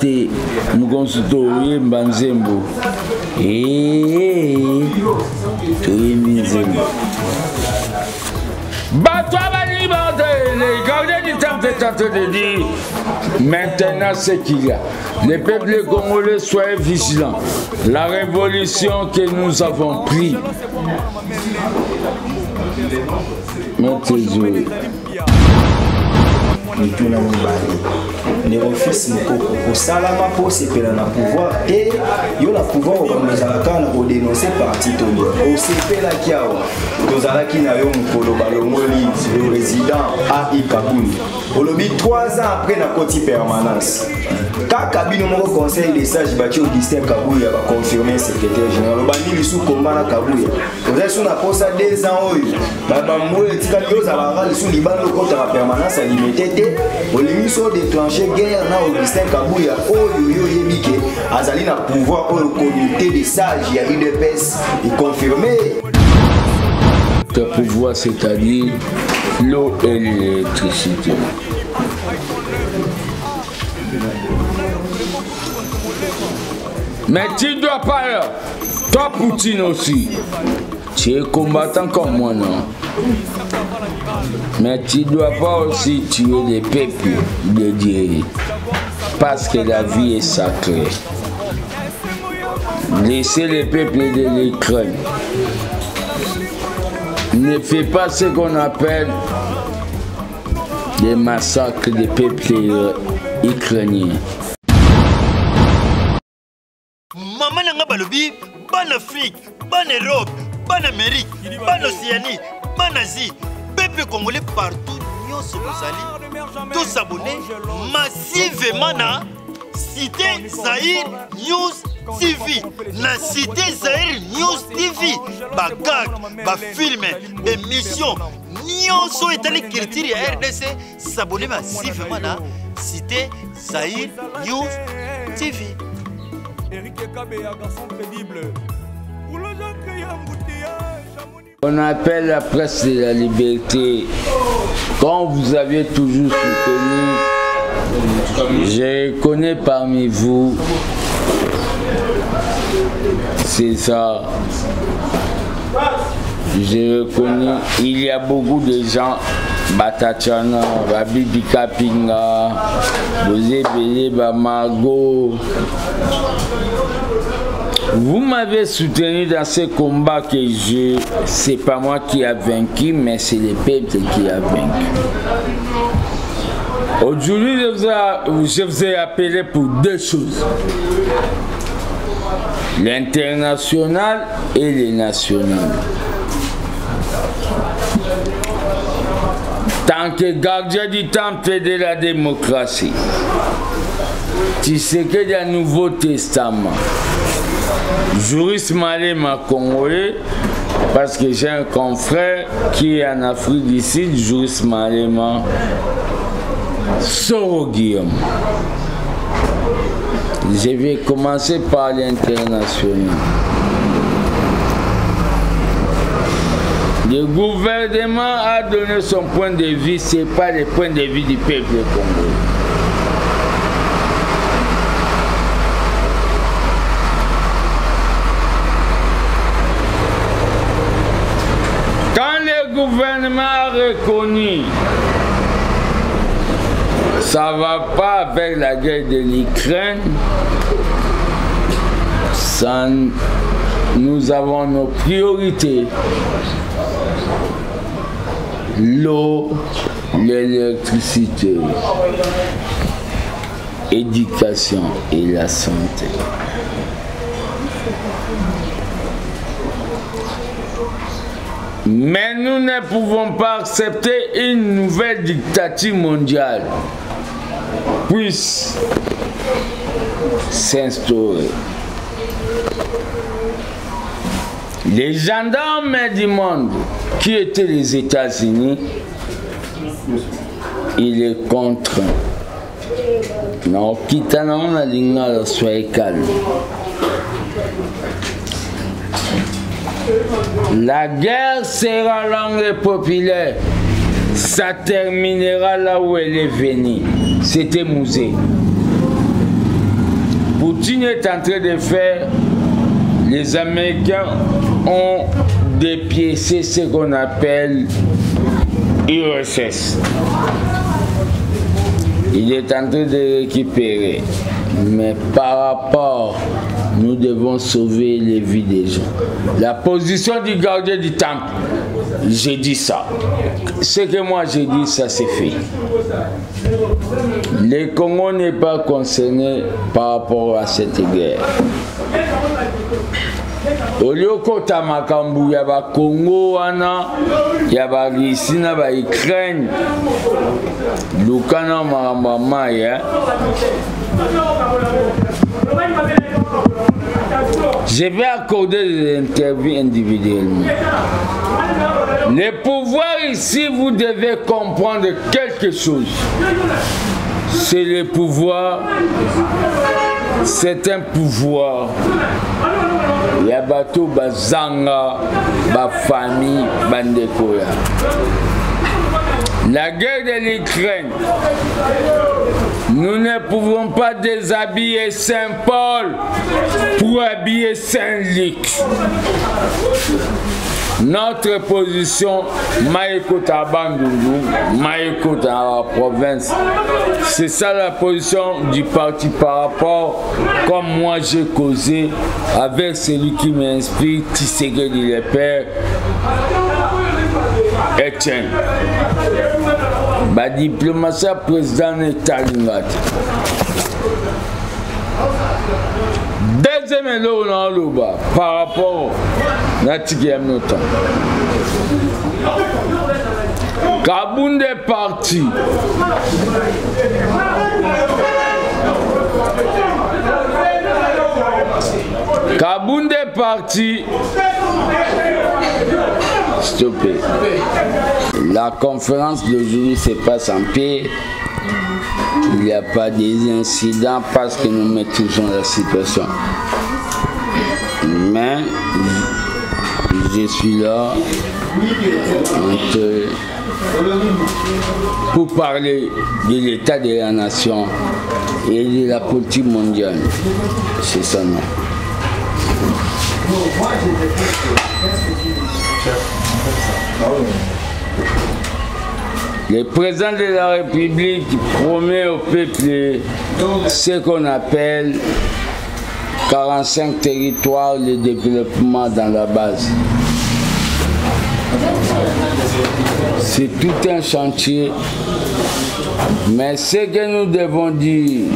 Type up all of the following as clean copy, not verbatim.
te mukonsuto yemba nzembo toyembi nzembo bato abali bande les gardiens du temple est en train de dire maintenant ce qu'il y a. Les peuples congolais, soyez vigilants. La révolution que nous avons prise. Les refus au salama pour se faire le pouvoir et il y a le pouvoir au dénoncer parti Tony au CP la kiawa tozala ki na yo mukolo balongoli le résident a Ikabuni au lobby 3 ans après la côté permanence kaka bino moko conseil des sages bati Augustin Kabuya va confirmer secrétaire général bandi lisu komana Kabuya oza sous na posa 2 ans oyo baba mwe tikali yo za la lisu libano contre la permanence à limité au limiso déclencher guerre na Augustin Kabuya oyo yo yebike azali na pouvoir au comité des sages ya UDPS et confirmer le pouvoir, c'est-à-dire l'eau et l'électricité. Mais tu ne dois pas, toi Poutine aussi, tu es combattant comme moi, non? Mais tu ne dois pas aussi tuer des peuples de Dieu, parce que la vie est sacrée. Laissez les peuples de l'Ukraine. Ne fais pas ce qu'on appelle des massacres des peuples ukrainiens. Maman n'a pas le bib, bonne Afrique, bonne Europe, bonne Amérique, bonne Océanie, bonne Asie, peuple congolais partout, nous sommes tous abonnés massivement à Cité Zahir News TV. La Cité Zahir News TV. Bagag, film, émission, nous sommes allés critiquer RDC, s'abonner massivement à Cité Zahir News TV. On appelle la presse de la liberté. Quand vous avez toujours soutenu, je connais parmi vous, c'est ça. Je reconnais, il y a beaucoup de gens, Batachana, Babibi Kapinga, Bozebele, Bamago. Vous m'avez soutenu dans ce combat que c'est pas moi qui a vaincu, mais c'est le peuple qui a vaincu. Aujourd'hui, je vous ai appelé pour 2 choses. L'international et le national. Tant que gardien du temple de la démocratie, tu sais que dans le Nouveau Testament, juriste Malema congolais, parce que j'ai un confrère qui est en Afrique du Sud, juriste Malema Soro Guillaume. Je vais commencer par l'international. Le gouvernement a donné son point de vue, ce n'est pas le point de vue du peuple congolais. Quand le gouvernement a reconnu, ça ne va pas avec la guerre de l'Ukraine, nous avons nos priorités. L'eau, l'électricité, l'éducation et la santé. Mais nous ne pouvons pas accepter une nouvelle dictature mondiale puisse s'instaurer. Les gendarmes du monde, qui étaient les États-Unis, il est contraint. Non, soyez calme. La guerre sera longue et populaire. Ça terminera là où elle est venue. C'était Mouzé. Chine est en train de faire, les Américains ont dépiécé ce qu'on appelle URSS. Il est en train de récupérer. Mais par rapport, nous devons sauver les vies des gens. La position du gardien du temple, j'ai dit ça. Ce que moi j'ai dit, ça c'est fait. Le Congo n'est pas concerné par rapport à cette guerre. Au lieu kota makambu ya ba Congo wana ya ba Russie na ba Ukraine lukana maramba maya. Je vais accorder des interviews individuellement. Les pouvoirs ici, vous devez comprendre quelque chose. C'est le pouvoir, c'est un pouvoir. Il y a bateau, bazanga, ba famille, bandekoya. La guerre de l'Ukraine, nous ne pouvons pas déshabiller Saint-Paul pour habiller Saint-Luc. Notre position, Maïkota Bandundu, Maïkota province, c'est ça la position du parti par rapport, comme moi j'ai causé avec celui qui m'inspire, Tshisekedi le père, Etienne. La diplomatie président est Talingat. Deuxième élo dans le bas par rapport à Tigamiota. Kaboun est parti. Kaboun est parti. Stoppé. La conférence d'aujourd'hui se passe en paix. Il n'y a pas des incidents parce que nous maîtrisons la situation. Mais je suis là pour parler de l'état de la nation et de la politique mondiale. C'est ça, non? Le président de la République promet au peuple ce qu'on appelle 45 territoires, le développement dans la base. C'est tout un chantier, mais ce que nous devons dire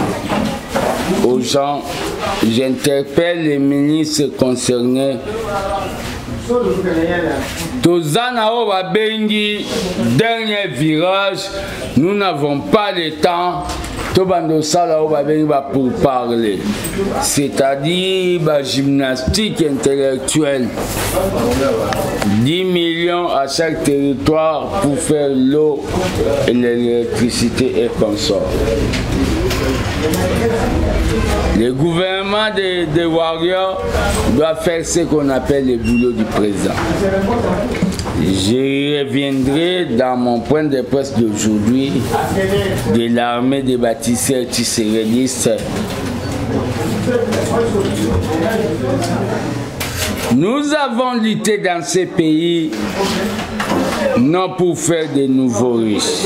aux gens, j'interpelle les ministres concernés. Tozana Oba Bengi, dernier virage, nous n'avons pas le temps. Tobando Sala Oba Bengi pour parler, c'est-à-dire la gymnastique intellectuelle. 10 millions à chaque territoire pour faire l'eau et l'électricité et consorts. Le gouvernement des Warriors doit faire ce qu'on appelle le boulot du président. Je reviendrai dans mon point de presse d'aujourd'hui de l'armée des bâtisseurs tisserédistes. Nous avons lutté dans ces pays non pour faire de nouveaux riches.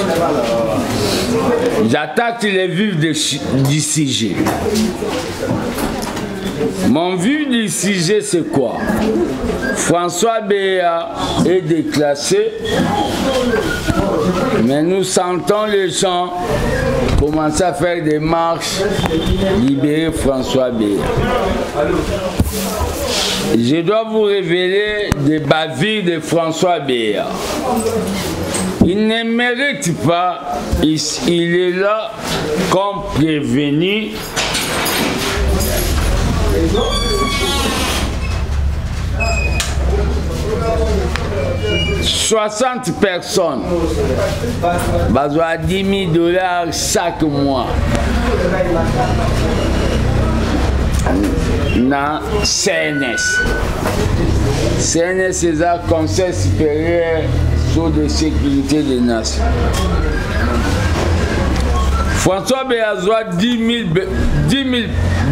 J'attaque les vifs du sujet. Mon vif du sujet, c'est quoi? François Béa est déclassé, mais nous sentons les gens commencer à faire des marches, libérer François Béa. Je dois vous révéler des bavures de François Béa. Il ne mérite pas, il est là comme prévenu. 60 personnes, besoin de 10 000 $ chaque mois. Dans CNS. CNS, c'est le Conseil supérieur sur la sécurité des nations. François Béazoua 10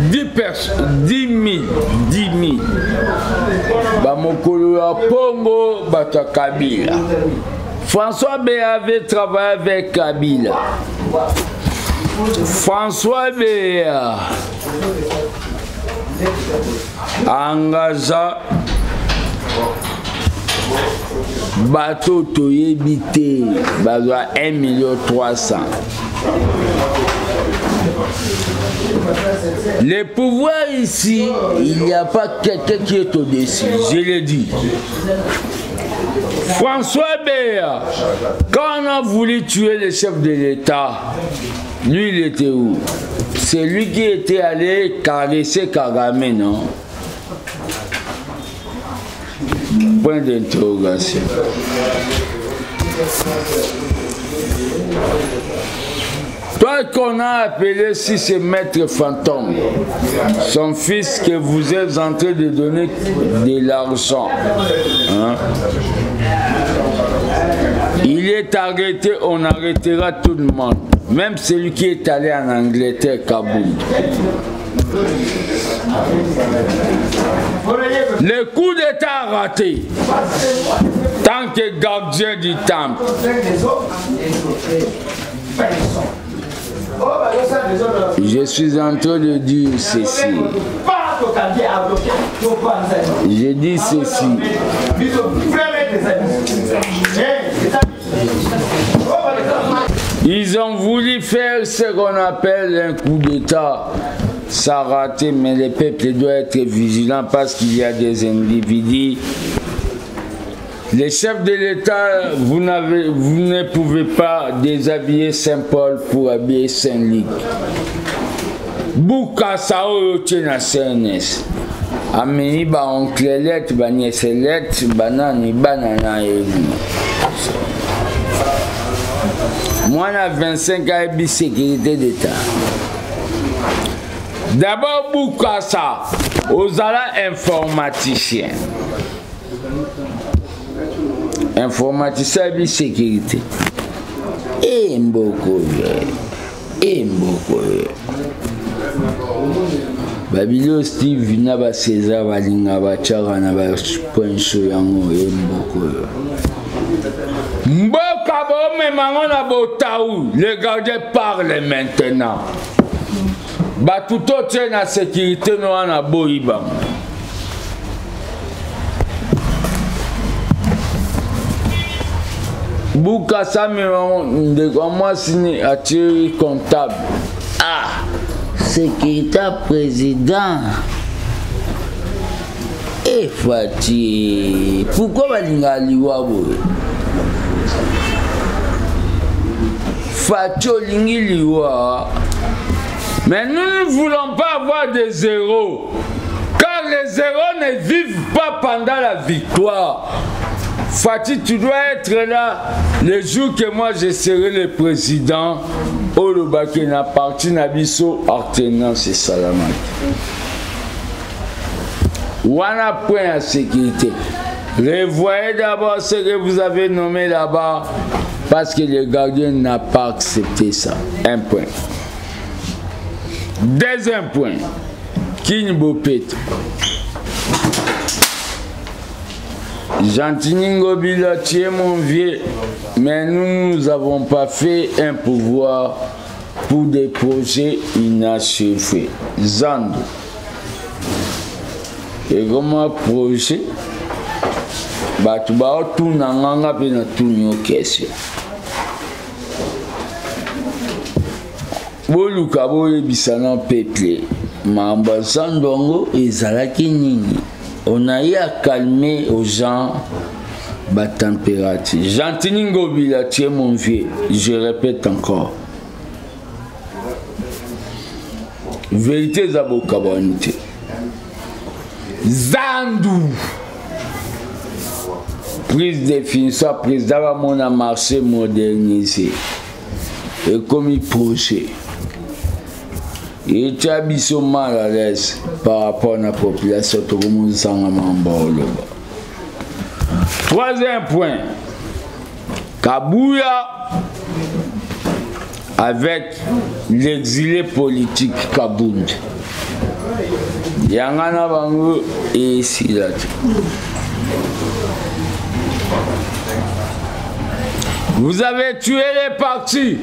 10 000 bamokolo ya Pongo bata Kabila. François Béa avait travaillé avec Kabila. François Béa engagea bateau toyebité bazwa 1,3 million. Le pouvoir ici, il n'y a pas quelqu'un qui est au-dessus, je l'ai dit. François Béa, quand on a voulu tuer le chef de l'État, lui il était où? C'est lui qui était allé caresser Kagame, non? Point d'interrogation. Toi qu'on a appelé si c'est Maître Fantôme, son fils que vous êtes en train de donner de l'argent, hein? Il est arrêté, on arrêtera tout le monde, même celui qui est allé en Angleterre, Kaboul. Le coup d'État raté, tant que gardien du temple. Je suis en train de dire ceci. Je dis ceci. Ils ont voulu faire ce qu'on appelle un coup d'État. Ça a raté, mais le peuple doit être vigilant parce qu'il y a des individus. Les chefs de l'État, vous ne pouvez pas déshabiller Saint-Paul pour habiller Saint-Luc. Bukasa oyotiena CNS. Ameni ba onklelette, ba nieselette, banani, banana et moi, à 25 ans, j'ai sécurité d'État. D'abord, Bukasa, aux informaticiens. Informaticien de sécurité. Et beaucoup. Babilo Steve Naba César Valinga Bachara Naba Poncho Yango et beaucoup. Mboka Bome Mangona Botaou, le gardien parle maintenant. Batuto tient la sécurité, nous en a Boïba. Bukasa de moi signé à Thierry comptable. Ah, sécurité président. Et Fatih, pourquoi Balinga Liwabo? Fatih Lingi Liwa. Mais nous ne voulons pas avoir des zéros. Car les zéros ne vivent pas pendant la victoire. Fatih, tu dois être là le jour que moi je serai le président. Olobake na parti Nabiso Artenance et Salamat. Wana point à sécurité. Revoyez d'abord ce que vous avez nommé là-bas. Parce que le gardien n'a pas accepté ça. Un point. Deuxième point. Kinbopet. Jantiningo Bila, tu es mon vieux, mais nous n'avons pas fait un pouvoir pour des projets inachevés. Zando. Et comment projet? Tu vas tout n'anga pena tout nos questions. Boluka boye bisana peuple. Mamba Zandongo et Zalaki Nini. On a eu à calmer aux gens la température. Jantiningo Bila, tu es mon vieux. Je répète encore. Vérité Zabokabonite. Zandou. Prise de définition, président mon a marché modernisé. Et comme il projet. Et tu as mis mal à l'aise par rapport à la population. Troisième point. Kabouya avec l'exilé politique Kabound. Yangana bango et Silat. Vous avez tué les partis.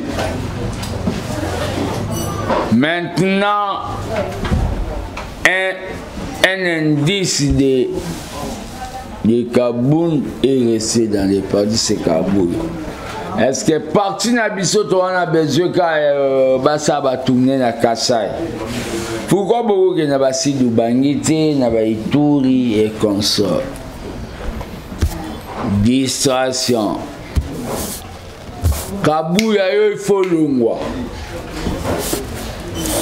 Maintenant, un indice de Kaboul est resté dans les partis, c'est Kaboul. Est-ce que parti Nabiso on a besoin que ça va tourner dans Kassai? Pourquoi beaucoup que n'a pas si du Bangité, n'a pas Ituri et consort? Distraction. Kaboul il faut le mois.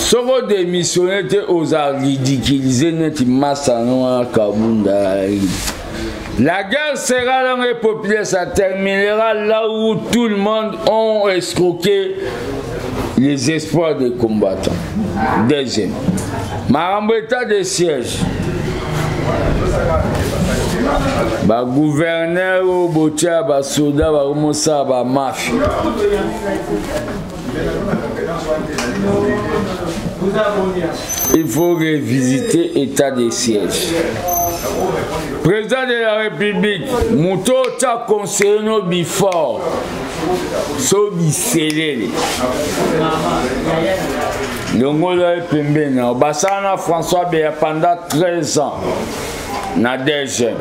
Ce qu'on démissionne aux a ridiculisé notre masse à Kaboul. La guerre sera dans les populations, ça terminera là où tout le monde a escroqué les espoirs des combattants. Deuxième, Marambeta de siège. Ba gouverneur au Botia, ba soldat, ba homosa, ba mafia. Il faut revisiter l'état des sièges. Président de la République, Mouto t'a conseillé nos bifort. Sobi Selele. Le mot est Pembena. Bassana François Béa pendant 13 ans. Na DG.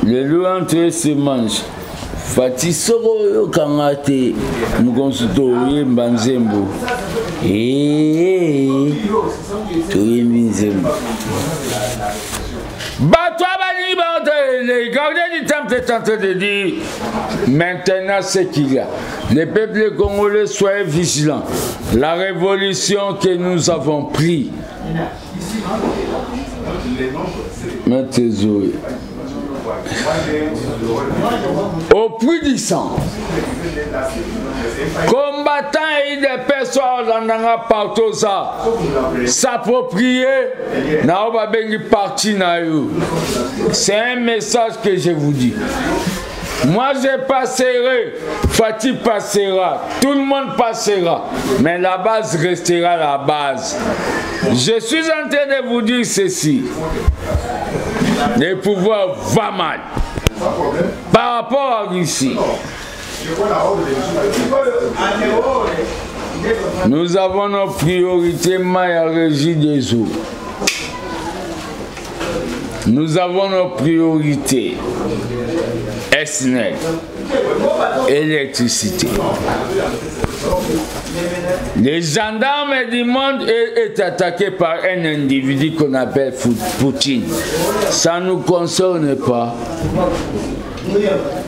Le loup entre se mange. Fati Soro Kangate. Nous consultons Mbanzembo. Les gardiens du temple est en train de dire maintenant ce qu'il y a. Les peuples congolais soient vigilants. La révolution que nous avons prise. Au prix du sang. Combattants et des personnes dans partout ça s'approprier c'est un message que je vous dis. Moi je passerai, Fatih passera, tout le monde passera, mais la base restera la base. Je suis en train de vous dire ceci. Le pouvoir va mal par rapport à Russie. Nous avons nos priorités, Maya Régie des eaux. Nous avons nos priorités. SNEL, électricité. Les gendarmes du monde est attaqué par un individu qu'on appelle Poutine. Ça ne nous concerne pas.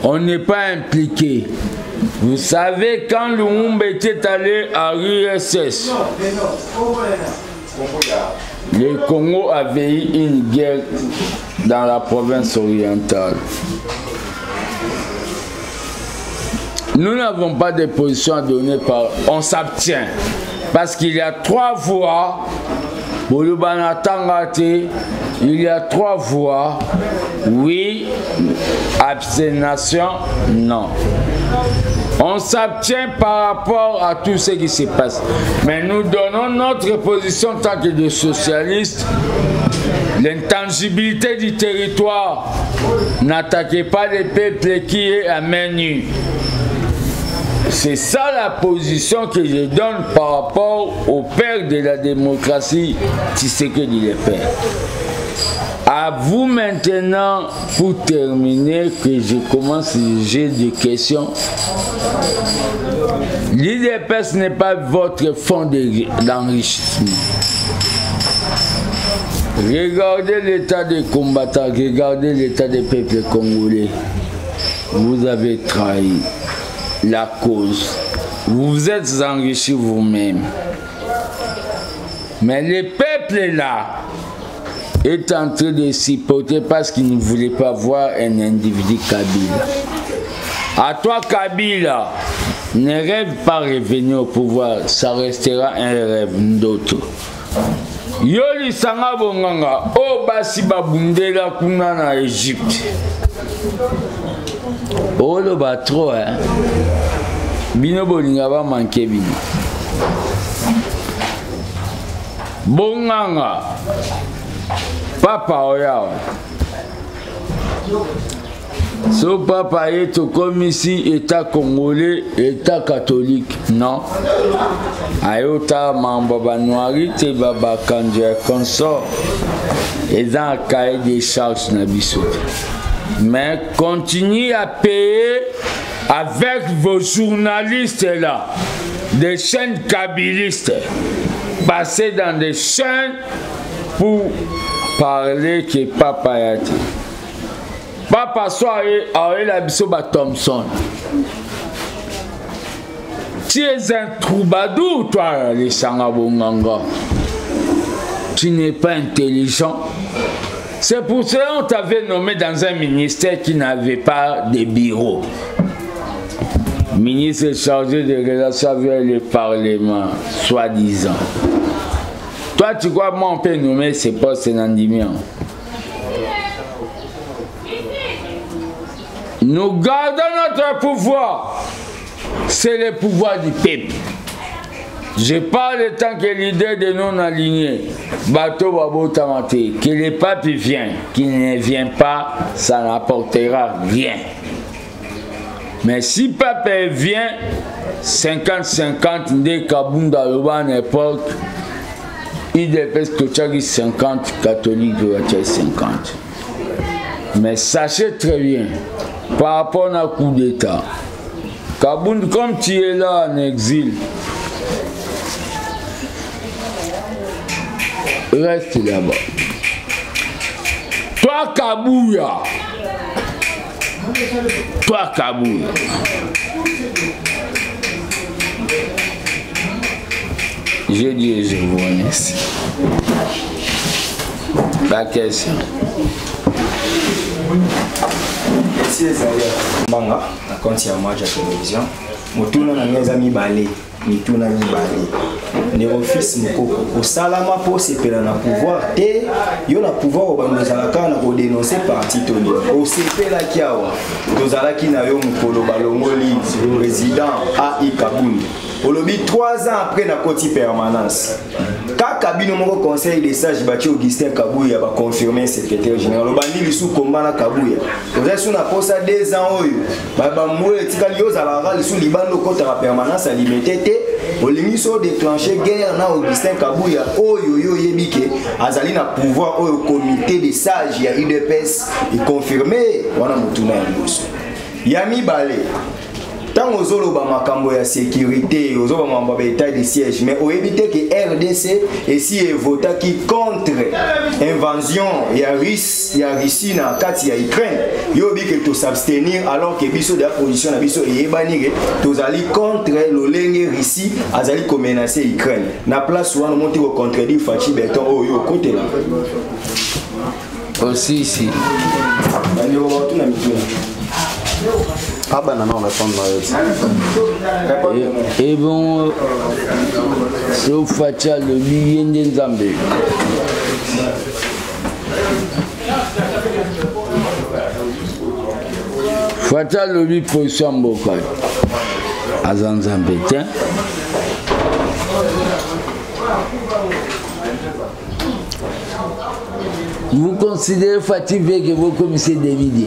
On n'est pas impliqué. Vous savez, quand Lumumba était allé à l'URSS, le Congo avait eu une guerre dans la province orientale. Nous n'avons pas de position à donner, on s'abstient. Parce qu'il y a 3 voix. Il y a 3 voix. Oui, abstention, non. On s'abstient par rapport à tout ce qui se passe. Mais nous donnons notre position en tant que des socialistes. L'intangibilité du territoire. N'attaquez pas les peuples qui est à main nue. C'est ça la position que je donne par rapport au père de la démocratie, Tshisekedi le père. À vous maintenant, pour terminer, que je commence, j'ai des questions. L'IDPS n'est pas votre fonds d'enrichissement. Regardez l'état des combattants, regardez l'état des peuples congolais. Vous avez trahi la cause. Vous vous êtes enrichis vous-même. Mais le peuple là est en train de s'y porter parce qu'il ne voulait pas voir un individu Kabila. À toi Kabila, ne rêve pas revenir au pouvoir, ça restera un rêve d'autre. Yoli sanga bonganga, o basi babundela kuna na Égypte. Oh le ba trop hein. Bino bolinga ba manqué bino. Bonganga. Papa oya. So papa est comme ici, État congolais, État catholique. Non. Ayota mamba noiri, te baba kanje consort. Et dans le cahier des charges n'abissot. Mais continuez à payer avec vos journalistes là, des chaînes kabylistes. Passez dans des chaînes pour parler que papa a dit. Papa soit la bisoba Thompson. Tu es un troubadour, toi, les Sangabonganga. Tu n'es pas intelligent. C'est pour cela qu'on t'avait nommé dans un ministère qui n'avait pas de bureau. Ministre chargé des relations avec le Parlement, soi-disant. Toi, tu crois moi on peut nommer ces postes nandimiens? Nous gardons notre pouvoir. C'est le pouvoir du peuple. Je parle tant que l'idée de non-alignés, bateau babotamate, que le pape vient, qu'il ne vient pas, ça n'apportera rien. Mais si le pape vient, 50-50, dès Kabunda Loba n'importe, il dépêche que tu as 50 catholiques, tu as 50. Mais sachez très bien, par rapport à un coup d'État, Kabunda, comme tu es là en exil, reste là-bas. Toi, Kabouya. Toi, Kabouya. Je dis, je vous remercie. La question. Merci Ezaïa Manga, na compte ya match à télévision. Mutuna na mieza mibale, mituna mibale. Ne office mukoko. Au salama pour sepela na pouvoir te, yo na pouvoir obanozalaka na ko dénoncer parti toni. Au sepela kiawa, tozalaki na yo mukolo balongoli président A.I. Kabundi. Olobi 3 ans après na koti permanence. Kaka bino moko conseil des sages bati Augustin Kabouya ba confirmer secrétaire général. Obandi lisu kombana Kabouya. Oza suna posa 2 ans oyo. Ba moué tikali yo zalanga lisu libando kota la permanence à limité te. Olingi so déclencher guerre na Augustin Kabouya oyo yo yebike azali na pouvoir oyo comité des sages ya UDPS et confirmer wana mutuna ya liso. Yami Balé. Tant aux oloba makambo ya sécurité, aux oloba makambo état de siège, mais au éviter que RDC et si vota qui contre invasion ya Russie na kati ya Ukraine, yo bi que to s'abstenir alors que biso de la position na biso e banire to zali contre l'olenge Russie azali ko menacer Ukraine. Na place wana monter au contredire Fachi Beton o yo côté là. Aussi ici. Bani o tout na mituna. Ah ben non, on va prendre et bon, sauf Fatia le billet de Zambé. Fatia le billet pour Sambokal. À Zambé, tiens. Vous considérez Fatih que vos commissaires David?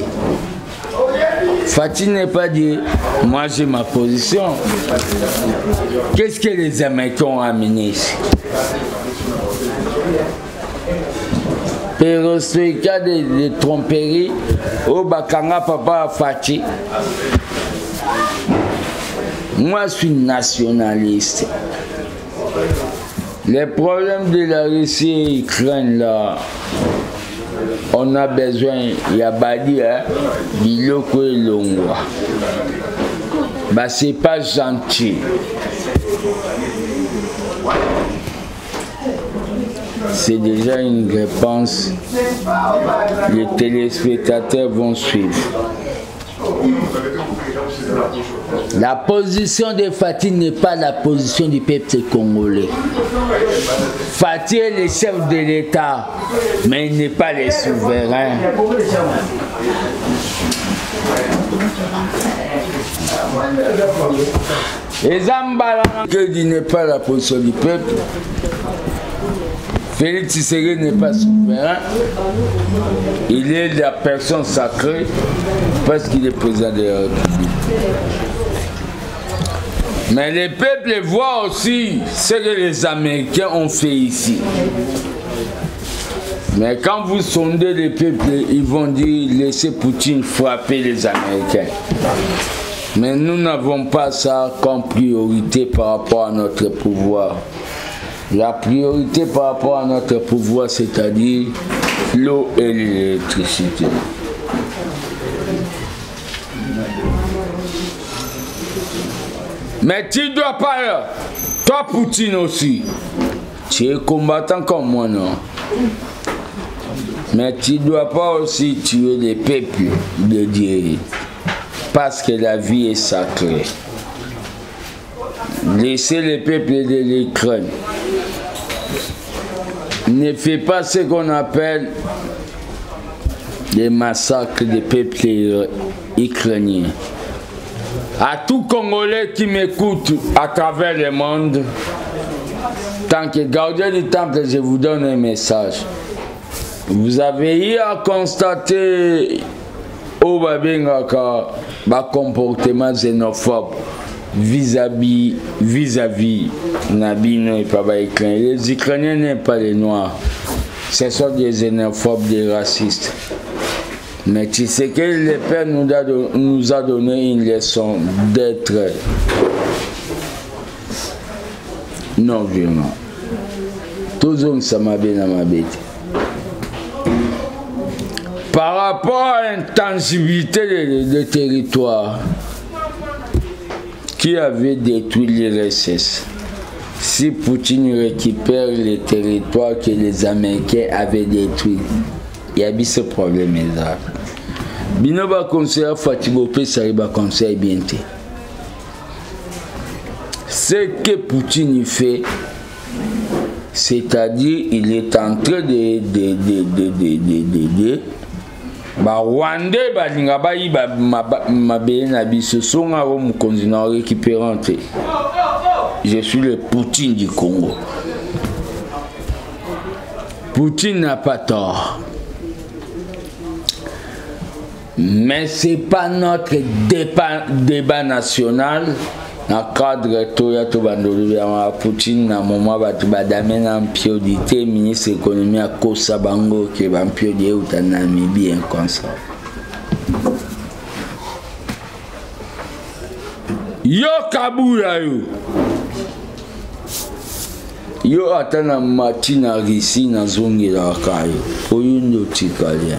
Fatih n'est pas dit, moi j'ai ma position. Qu'est-ce que les Américains ont amené ici? Perestroïka de tromperie, au Bakanga papa Fatih. Moi je suis nationaliste. Les problèmes de la Russie et l'Ukraine là, on a besoin, il y a Badi, Biloko et Longwa. Bah, c'est pas gentil. C'est déjà une réponse. Les téléspectateurs vont suivre. La position de Fatih n'est pas la position du peuple congolais. Fatih est le chef de l'État, mais il n'est pas le souverain. Et Zambala, qu'il n'est pas la position du peuple. Félix Tshisekedi n'est pas souverain. Il est la personne sacrée parce qu'il est président de la République. Mais les peuples voient aussi ce que les Américains ont fait ici. Mais quand vous sondez les peuples, ils vont dire laissez Poutine frapper les Américains. Mais nous n'avons pas ça comme priorité par rapport à notre pouvoir. La priorité par rapport à notre pouvoir, c'est-à-dire l'eau et l'électricité. Mais tu ne dois pas, toi Poutine aussi, tu es combattant comme moi, non? Mais tu ne dois pas aussi tuer les peuples de Dieu, parce que la vie est sacrée. Laissez les peuples de l'Ukraine. Ne fais pas ce qu'on appelle des massacres des peuples ukrainiens. À tout Congolais qui m'écoute à travers le monde, tant que gardien du temple, je vous donne un message. Vous avez eu à constater au Babengaka un comportement xénophobe vis-à-vis Nabino et Papa Ukrainien. Les Ukrainiens n'aiment pas les Noirs. Ce sont des xénophobes, des racistes. Mais tu sais que le Père nous a donné une leçon d'être non violent. Toujours ça m'a bien ma bête. Par rapport à l'intangibilité des territoires qui avait détruit l'URSS, si Poutine récupère les territoires que les Américains avaient détruits, il y a ce problème là. Binoba conseil Fatigo Pesariba conseil bien. Ce que Poutine fait, c'est-à-dire il est en train de Rwandais balinga bayi mabé na biso songa au continent récupérant. Je suis le Poutine du Congo. Poutine n'a pas tort. Mais c'est pas notre débat national. Dans le cadre Toya Tobandolu, Poutine, na moment batu badamena ampiodité, ministre de l'économie à Kosa Bango, qui va ampiodé ou ta Namibie, un comme ça. Yo Kabula yo. Yo atana matina risi na zongi la kayo. Oyundo tikalia.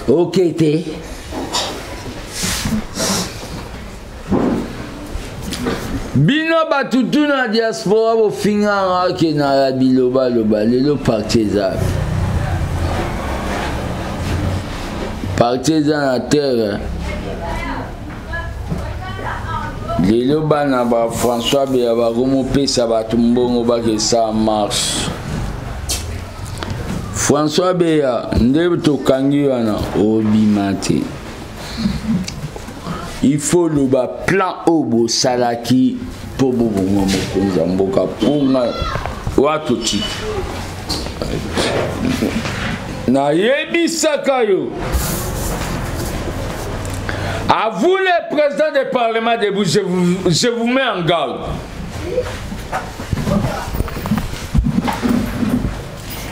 Ok te. Bino batutu na diaspora bo finga ke na biloba loba lelo partisan na terre lelo bana ba François Beya ba gomo pesa batumbongo ba ke ça marche. François Beya ndebe to kangi wana obimate. Il faut le plan Obo Salaki pour Mboka pour Watuti. Na yebi sakayo. À vous les présidents des parlements debout, je vous mets en garde.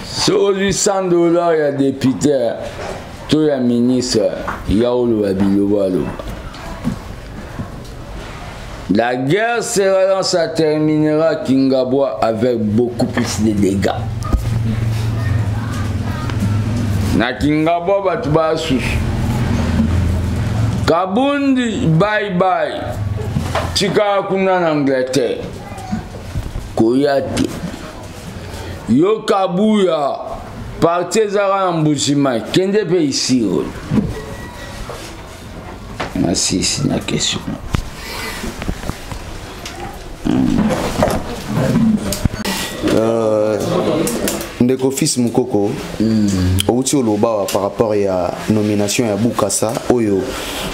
Sur $800, il y a député, tout le ministre, Yaoulou Abilobalo. La guerre sera, ça terminera Kingaboa avec beaucoup plus de dégâts. Na Kingaboa batuba sous. Kabundi bye bye. Chika kuna en Angleterre. Koyate. Yo Kabuya. Partezara Mbushima. Kende pe ici. Merci, c'est la question. Ndeko fils Mukoko outi oloba par rapport à nomination ya Bukasa oyo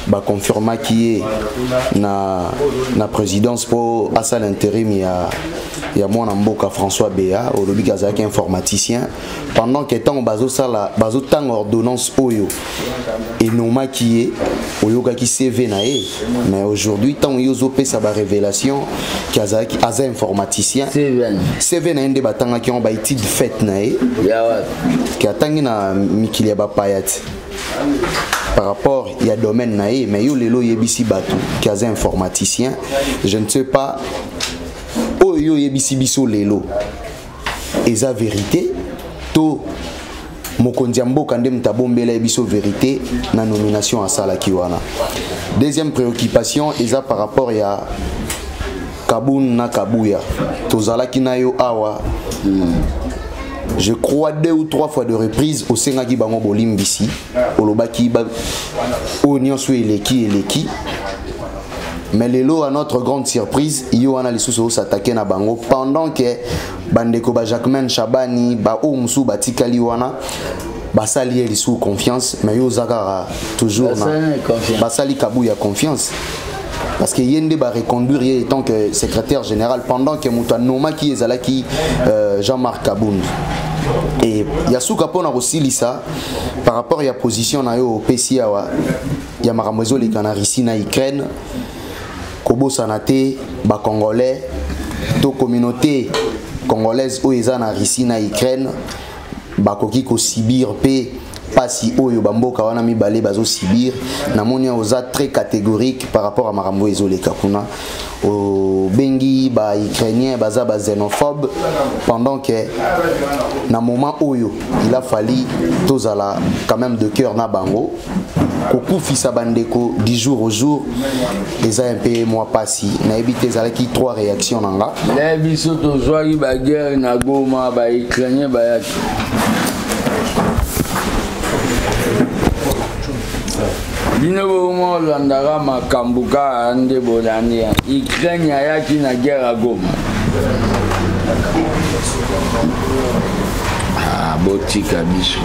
ba confirma qui est na présidence pour à l'intérim ya il y a moi Mboka François Béa au lobby Kazaki informaticien pendant que temps bazo sala bazo tang ordonnance oyo et non maquillé oyo qui CV nae mais aujourd'hui tant yozo pesa ba révélation Kazaki aza informaticien CV na ende batanga qui on ba étude faite nae qui atangi na mikili ba payat par rapport il y a domaine nae mais yo lelo yebisi batu qui aza informaticien je ne sais pas oyo yebisi biso lelo eza vérité to mokonzi mboka ndem tabombela yebiso vérité na nomination à sala kiwana. Deuxième préoccupation eza par rapport ya Kaboun na Kabuya tozala kinayo awa je crois 2 ou 3 fois de reprise au Sengaki bango bolimbisi olobaki ba onionso eleki mais lelo à notre grande surprise yo ana lisusu s'attaquer na bango pendant que bandeko ba Jacquemain Chabani ba Omsu batikali wana basali eli sous confiance mais yo zakara toujours na basali Kabuya confiance parce que yende ba reconduire en tant que secrétaire général pendant que muta noma qui ezalaki Jean-Marc Kabound et yasuka pona kosilisa par rapport à la position na yo PCA wa ya makamwezo le Canarisi na Ukraine Kobo Sanate ba congolais to communauté congolaise o eza na Russie na Ukraine ba koki ko Sibir pe pasi oyo bamboka wana mibale bazo Sibir na moni oza très catégorique par rapport à makambo ezoleka kuna au bengi ba ukrainien baza ba xénophobe pendant que na moment oyo il a fallu tozala quand même de cœur na bango kokufisa bandeko du jour au jour les a un peu moi passé na ebité zalaki 3 réactions nanga la biso to joie ba guerre na Goma ba ukrainien ba ya Bino mo landara makambuka ande bolani Ukraine yaki na guerre à Goma. Ah botika biso.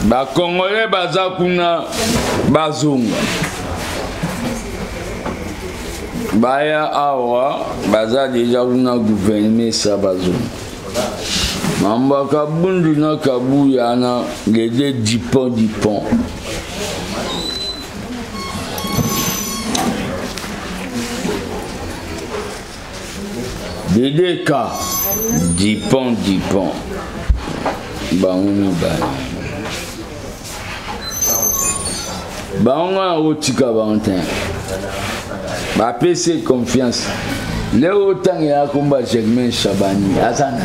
Ba Congolais baza kuna bazunga. Baya awa baza déjà kuna gouvernement sa bazunga. Mamba Kabundu na Kabuya na les deux dipons. Les deux cas dipons. Baouni ba. Baonga otika baontin. Ba PC confiance. Le autant ya combat Jacquemain Chabani azana.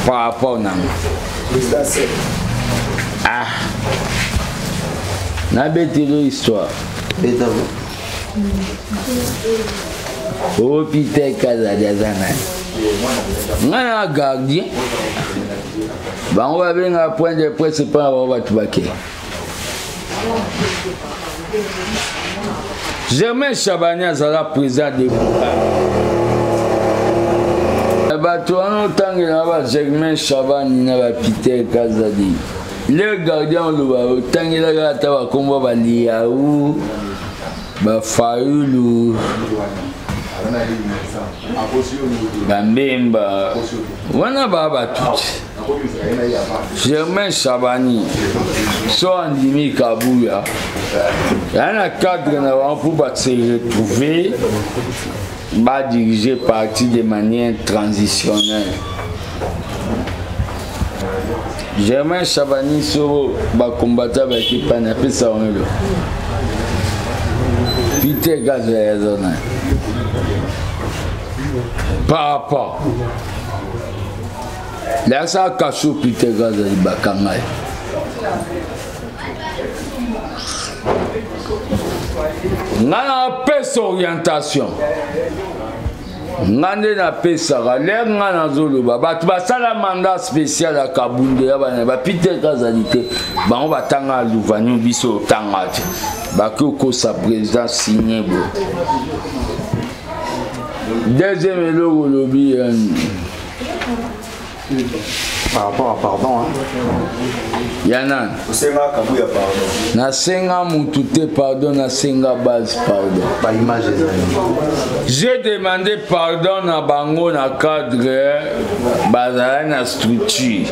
Par rapport à ah, na bête l'histoire. Oh Peter Kaza d'Azana. On a un gardien. Bah on va venir à point de presse pas avoir tout baquer. Jacquemain Chabani azala président de Batuano Tangela va Jacquemain Chabani na va Peter Kazadi. Le gardien le Tangela gata va combo ba Liaou ba Faulu Bambemba wana baba tout. Jacquemain Chabani so andimi Kabuya. Yana cadre na va pour ba se retrouver. Va diriger parti de manière transitionnelle. Jacquemain Chabani so va combattre avec les panapes ça on le. Peter Gazazona. Papa. Là ça cache Peter Gazazona bakangai. Ngana pesa orientation. Ngande na pesa l'air ngana zoloba batu basala mandat spécial à Kabunde ba Peter Kazalite ba on va tanga luvanyu biso tanga ba ko sa président signé bo. Deuxième logo lobby Par rapport à pardon, hein. Yanan. Nasenga Moutouté pardon, Nasenga base pardon. Pas image des amis. J'ai demandé pardon à Bango na cadre bazala na structure.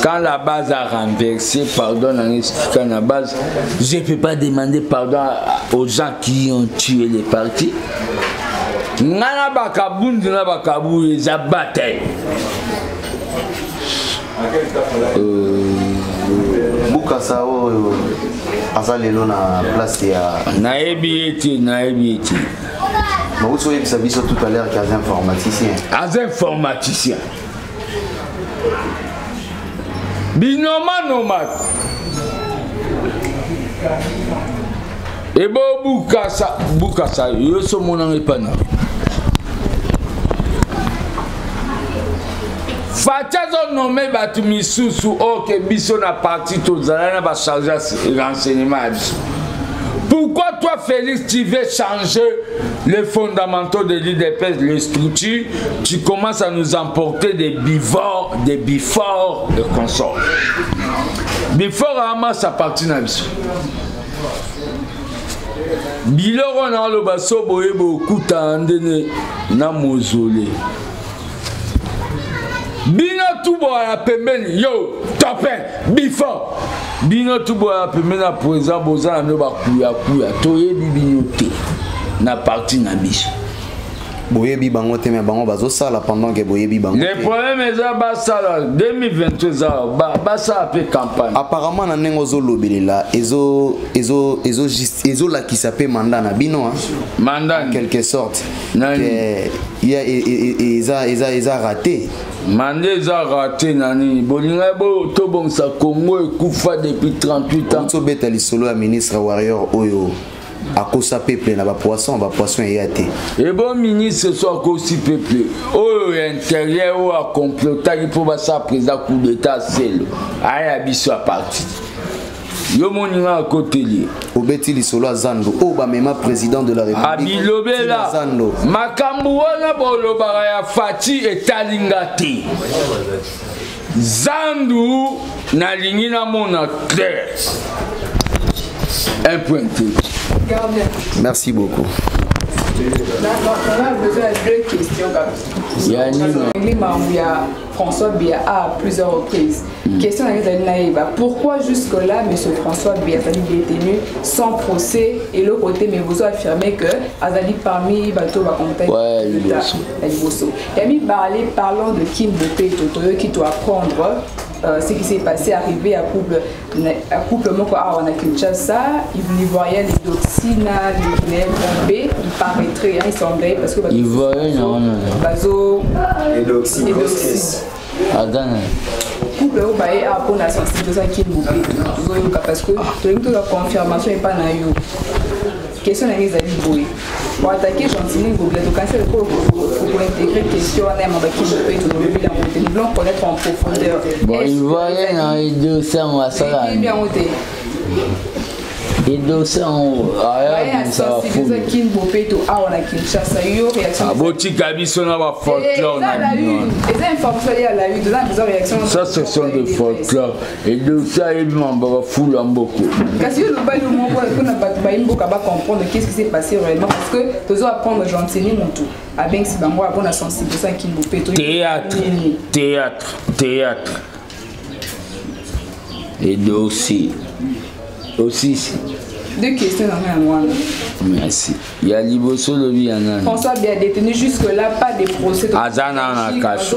Quand la base a renversé, pardon à la base, je ne peux pas demander pardon aux gens qui ont tué les partis. Nana bakabundi na bakabu les abattés. Bukasa azalelo na place ya naebi eti. Mais vous savez que ça biso tout à l'heure qu'az informaticien. Az informaticien. Binoma nomade. Ebo bukasa yoso mona epana. Fatiazo nommé batu misusu ok biso na parti tozala na ba charger renseignement. Pourquoi toi Félix tu veux changer les fondamentaux de l'IDPS, les structures, tu commences à nous emporter des biforts et consorts. Before Hamas appartient à biso. Biloro na lo baso boyebo kuta ndene na mozole. Bino tubo ya pembeni yo topin before bino tubo ya pembeni na président bozana no bakuya toyebi bino te na parti na biso boyebi bango te mais bango bazosala pendant que boyebi bango. Le problème est ça basala 2022 basa pe campagne. Apparemment na nengo zolobelela ezo la qui s'appelle mandat na bino hein. Mandat en quelque sorte. Que il a raté. Mandé a raté nani bolinga bo to bon sa Congo ekufa depuis 38 ans. To betali solo a ministre warrior oyo akosa peuple na ba poisson yate. Et bon ministre soit aussi peuple oyo intérieur ou a comploter pour ba sa président coup d'état selo aya biso a parti. Yo moninga à côté li obeti li solo azando o ba mema président de la république abilobela makambu wana bolobara ya fati etalingati zandu na lingi na mona clair un point. Merci beaucoup. On a besoin de deux questions. François Béa à plusieurs reprises. Question à pourquoi jusque-là, M. François Béa est détenu sans procès et l'autre côté, mais vous affirmez que Azali parmi Bateau va compter Liboso. Yami Barley parlant de Kim Bopé Totoyo qui doit prendre ce qui s'est passé, arrivé à couple Moko Awana Kinshasa, Ivoirien, les Doxina, les Guinéens, Bombé, il paraîtrait, il semblerait, parce que Bazo, et Doxina. couple au bail à pour la sensibilisation qui est parce que toute la confirmation n'est pas na yo. Question à les amis pour attaquer gentiment vous voulez donc c'est le pour intégrer question à un membre qui peut être le bilan nous voulons connaître en profondeur. Bon il va y avoir un dossier on va ça là. Bien ôté. Et dossier on a ça sensibilisation qui peut être à on a Kinshasa yo réaction. Ah boti kabiso na ba folklore na. Les informations il y a la eu deux réactions. Ça ce sont des folklore et dossier il m'en fout en beaucoup. Kasi le bail au moment où on a pas comprendre qu'est-ce qui s'est passé réellement parce que tu dois apprendre gentiment mon tout. A bien si bango a bonne sensibilisation qui peut être théâtre et dossier aussi. Deux questions dans un mois. Merci. Il y a Liboso le Bianan. François bien détenu jusque-là, pas de procès. Azana na cache.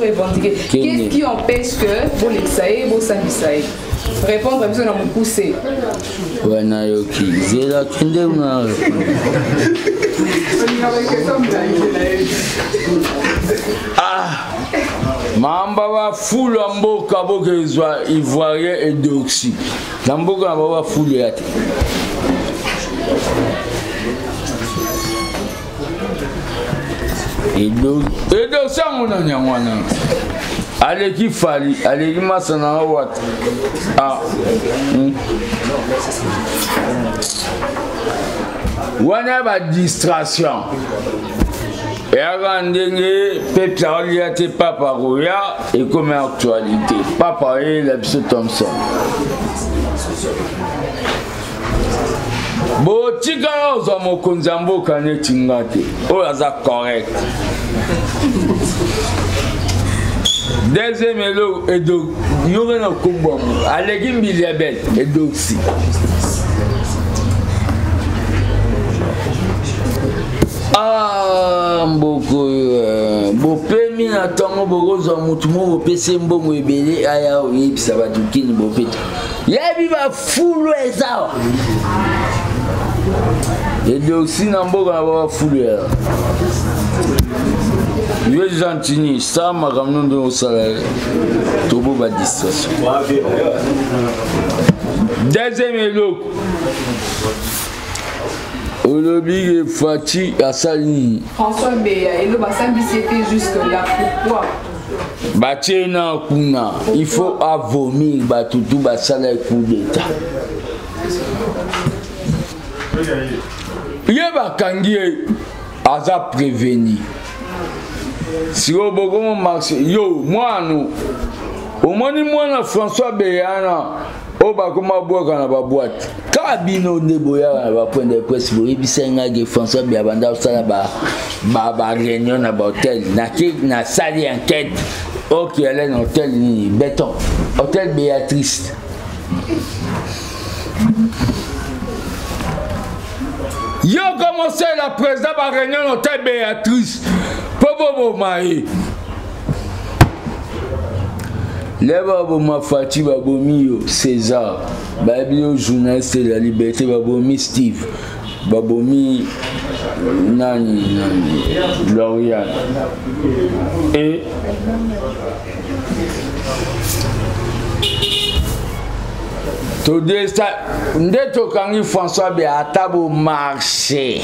Qu'est-ce qui empêche que vous l'exaïe, vous s'abisaïe? Répondre à besoin de mon poussé. Ouais, Nayoki. J'ai la kinde ou na Ah! Mamba wa fulu mboka boka ivoirien et doxy. Mboka wa fulu yate. Et donc ça on a nyangwana. Allez qui fali, allez qui masana wat. Ah. Wana ba distraction. eyaka ndenge peuple akolia te papa koya ekomi actualité papa oyela biso Thompson botikala ozwa mokonzi ya mboka neti nga te oyo aza correct deuxième eloko yoke na kombwamo aleki mbili ya bele edoxi mboko bopemi na ntango bokozwa motu mo bopesi mbongo ebele aya oyebisa bato kini bopeta yebi bafulu ezawa edoxi na mboka na bafulu eza yo gentini sa makambo ndo osala tobo ba distraction deuxième eloko olobi Fati asali François Béa et le bassin c'était jusque là pourquoi batie na kuna il faut vomir batutu basala coup d'état ye bakangi aza prévenu si au bogomo marché yo mwanu omoni mwana François Béana o bakoma boka na ba boîte kabino ndeboya na ba point de presse bo ibisenga ge François Béa banda sala ba réunion na ba hôtel na salle enquête OK elle est hôtel ni béton hôtel Béatrice yo commencé la président ba réunion hôtel Béatrice Pobo Maï. Les baboma Fati babomi César, babio journaliste de la liberté babomi Steve, babomi Nani Lauriane. Et Ndeto Kangi François Béatabo marché.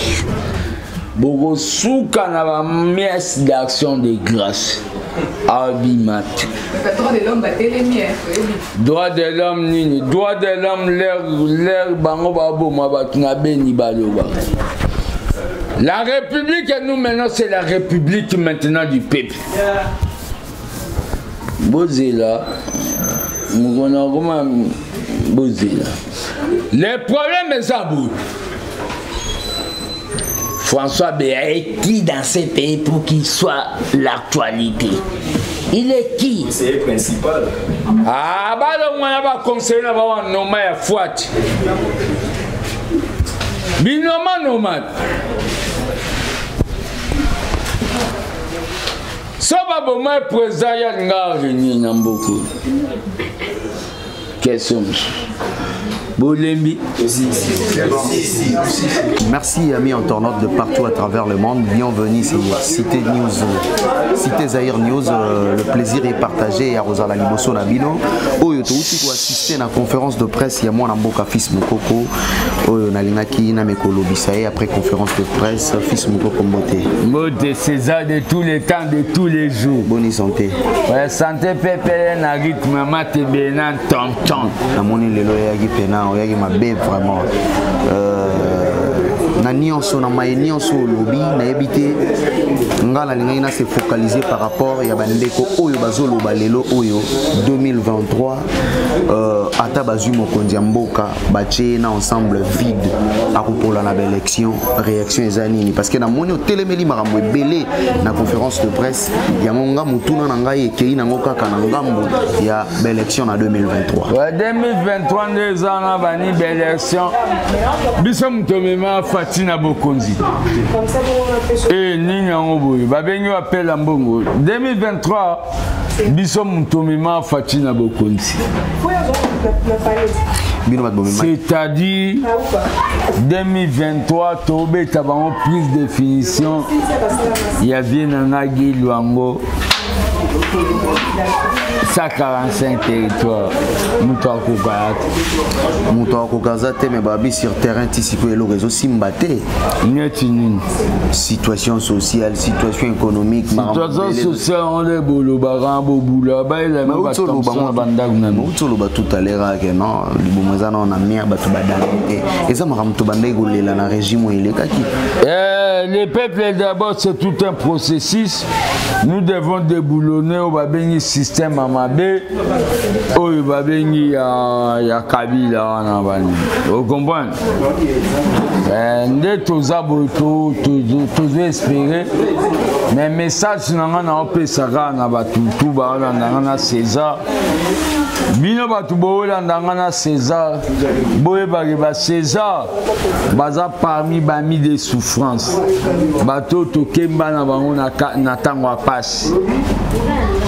Bogo souka na ba messe d'action de grâce. Abimat. Droit de l'homme battait les miens. Droit de l'homme nini. Droit de l'homme l'air bango babo mabatuna beni baloba. La République et nous maintenant c'est la République maintenant du peuple. Bozela. Mugona goma Bozela. Les problèmes est abou. François Béa est qui dans ce pays pour qu'il soit l'actualité? Il est qui? C'est le principal. Ah, bah donc on va conseiller d'avoir un nom à Fouati. Binoma nomade. Ça va bon, moi président Yanga réuni Namboko. Question. Bolembi. Merci amis internautes de partout à travers le monde. Bienvenue sur Cité News, Cité Zahir News. Le plaisir est partagé à Rosala Liboso Nabino. Oyo to uti ko assister à la conférence de presse ya mwana mboka Fils Mukoko. Oyo nalingaki na mekolo bisaye après conférence de presse Fils Mukoko Mbote. Mbote César de tous les temps, de tous les jours. Bonne santé. Ouais, santé pépé na rythme mate benan tonton. Na moni lelo ya gipena oyaki mabe vraiment na nyonso na maye nyonso lobby na ebité ngala lingai na se focaliser par rapport ya bandeko oyo bazoloba lelo oyo 2023 ata bazui mokonzi ya mboka batie na ensemble vide akopola na élection réaction ezanini parce que na moni otelemeli makambo ebele na conférence de presse ya ngonga mutuna na ngai ekei nango kaka na ngambo ya élection na 2023 ouais 2023 deux ans na bani élection biso mutomema Fati na bokonzi et nini yango boye babengi appel à mbongo 2023 biso mutomema Fati na bokonzi c'est-à-dire 2023 tobe tabango prise de définition il y a bien un agui luango 145 territoires Moutou Kazate mais babi sur terrain tisipo le réseau Simbate situation sociale, situation économique, situation sociale on est bolo barambo boula ba il a même pas tout à l'heure que non libomazana on a mis batu badante eza makamto bandai golela na régime ile kaki Les peuples d'abord, c'est tout un processus. Nous devons déboulonner au babeni système amabé, au babeni ya Kabila en avani. Vous comprenez? Nous tous espérer, mais message n'a pas Sara na batutu ba na César. Bino batu bola na César. Boye ba César. Baza parmi bami des souffrances. Bato to kemba na bango na tango passe.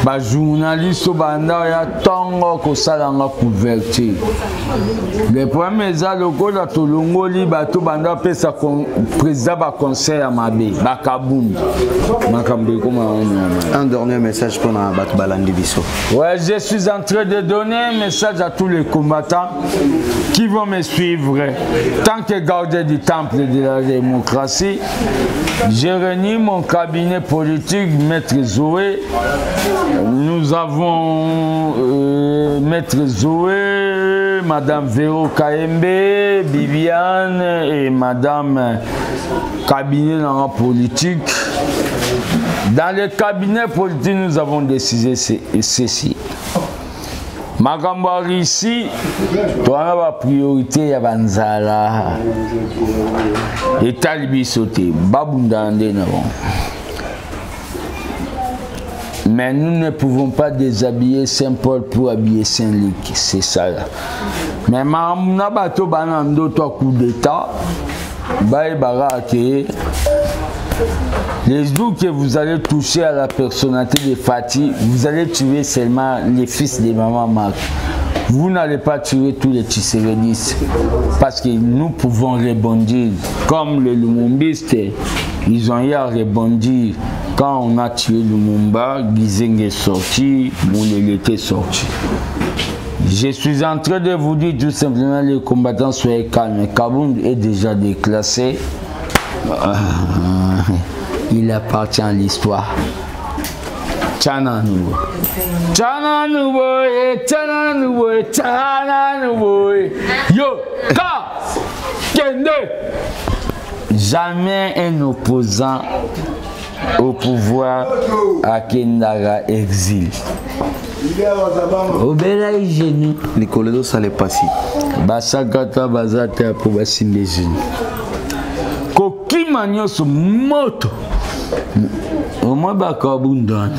Ba journaliste banda ya tongo ko salanga couverture. Le premier za loko la tolongoli bato banda pesa président ba conseil à Mabé, ba Kaboum. Un dernier message pour Bato Balandi Bisso. Ouais, je suis en train de donner un message à tous les combattants qui vont me suivre. Tant que gardien du temple de la démocratie, j'ai réuni mon cabinet politique, Maître Zoé. Nous avons Maître Zoé, Madame Véro Kaembe, Viviane et Madame cabinet dans la politique. Dans le cabinet politique, nous avons décidé ceci. Makambo ici, tu as la priorité à Banzala. Et Talibi sauté, Babundande. Mais nous ne pouvons pas déshabiller Saint-Paul pour habiller Saint-Luc. C'est ça. Mais Mamouna Bato Banando, toi, coup d'État, les jours que vous allez toucher à la personnalité de Fati, vous allez tuer seulement les fils de Maman Marc. Vous n'allez pas tuer tous les Tshisekedi parce que nous pouvons rebondir. Comme les Lumumbistes, ils ont eu à rebondir. Quand on a tué Lumumba, Gizeng est sorti, Moulele était sorti. Je suis en train de vous dire tout simplement les combattants soyez calmes. Kabound est déjà déclassé. Il appartient à l'histoire. Tchana nouveau. Tchana nouveau, tchana nouveau, tchana nouveau. Yo, ka, kende. Jamais un opposant au pouvoir à Kendara exil. Obéla est génie. Nicolas Salé Passi. Basakata Bazata pour Bassimbe génie. Koki Magnos moto. Au moins Bakabundan.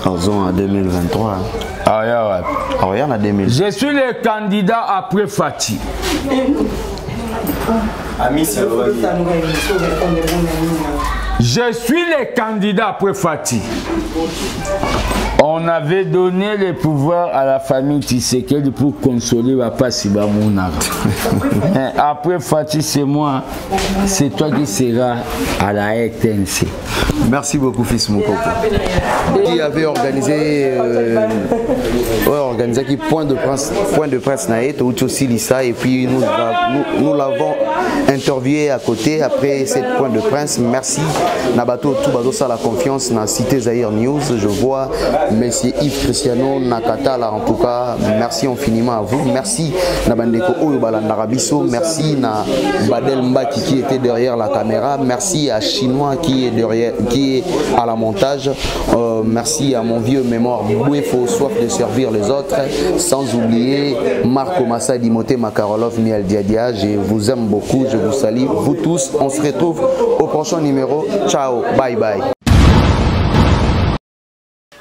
En 2023. Ah, en 2000. Je suis le candidat après Fati. Je suis le candidat après Fati. On avait donné le pouvoir à la famille Tshisekedi pour consoler Papa Sibamouna. Après Fati, c'est moi. C'est toi qui seras à la RTNC. Merci beaucoup, fils Moukoko. Qui avait organisé qui point de presse naït ou aussi Lissa, et puis nous l'avons interviewé à côté après cette point de presse. Merci Nabato Toubazo la confiance na Cité Zahir News. Je vois Monsieur Yves Cristiano Nakatala, en tout cas merci infiniment à vous. Merci Nabandeko Oyobalandarabiso, merci na Badel Mbaki qui était derrière la caméra, merci à Chinois qui est derrière, qui est à la montage, merci à mon vieux mémoire Bouefo, soif de servir les autres, sans oublier Marco Massa, Dimothée Makarolov, Miel Diadia. Je vous aime beaucoup, je vous salue vous tous, on se retrouve au prochain numéro. Ciao, bye bye.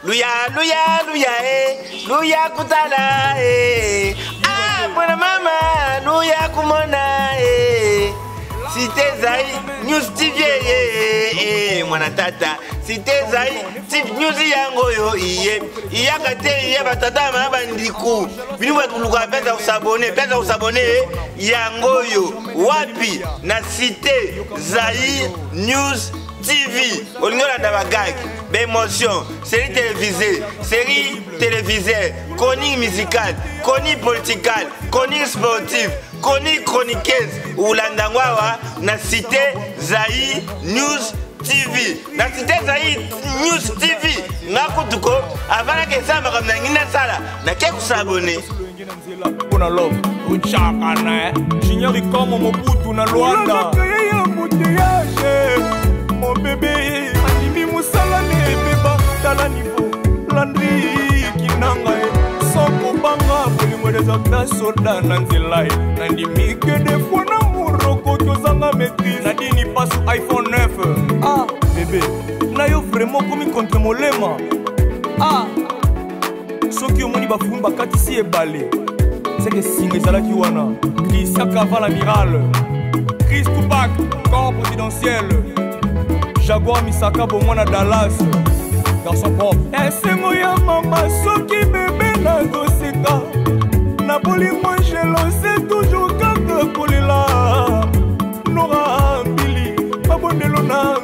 Luya, luya, luya, luya kutala, ah, mwana mama, luya kumona, Cité Zahir News TV, mwana tata, Cité Zahir News yango yo, iyaka te, iya batata ma bandiku, binu batuluka pesa usabone, yango yo, wapi, na Cité Zahir News TV, Olingola Dabagag, d'émotion, série télévisée, chronique musicale, chronique politique, chronique sportive, chronique chroniqueuse, Oulandangwawa, na Cité Zahir News TV. Na Cité Zahir News TV, Nakutuko, avant que ça me ramène à sala, na quelques s'abonner. Kuna love, uchaka na, chinyari kama Mobutu na Luanda. nazaka soda na nzela nandimike defo na muroko tozanga maîtrise nadini pasu iPhone 9 ah bébé na yo vraiment komi contre molema ah soki omoni bafumi bakatisi ebale seke singa ezalaki wana Christian Caval amiral Chris Tupac corps présidentiel Jaguar Misaka bomwana Dallas garçon propre esengo ya mama soki bebe nazoseka na bolingo jelose toujours kaka kolela nora mbili babondelo na